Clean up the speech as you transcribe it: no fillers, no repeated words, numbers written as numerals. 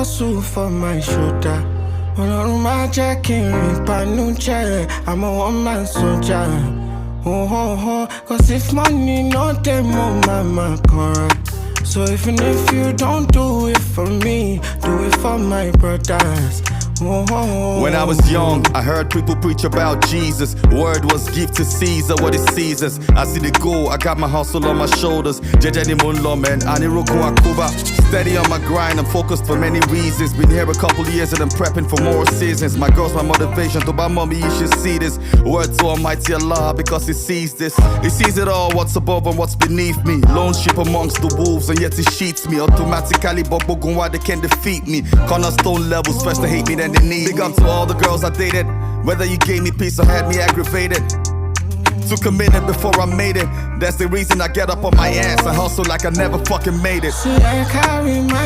hustle for my shoulder. Ọlọ́run má jẹ́ kí n rìn ìbànújẹ́. I'm a one-man soldier. Cause if money no dey, mo mama correct. So even if you don't do it for me, do it for my brothers. When I was young, I heard people preach about Jesus. Word was give to Caesar what is Caesar's. I see the goal, I got my hustle on my shoulders. Jejeni Munlo, man, Aniroko Akuba. Steady on my grind, I'm focused for many reasons. Been here a couple years and I'm prepping for more seasons. My girl's my motivation, to my mommy you should see this. Word to Almighty Allah because He sees this. He sees it all, what's above and what's beneath me. Lone sheep amongst the wolves and yet He sheets me. Automatically, Bobogun, why they can't defeat me. Cornerstone levels, first they hate me, then they need. Big up to all the girls I dated. Whether you gave me peace or had me aggravated. Took a minute before I made it. That's the reason I get up on my ass. I hustle like I never fucking made it. See, I carry my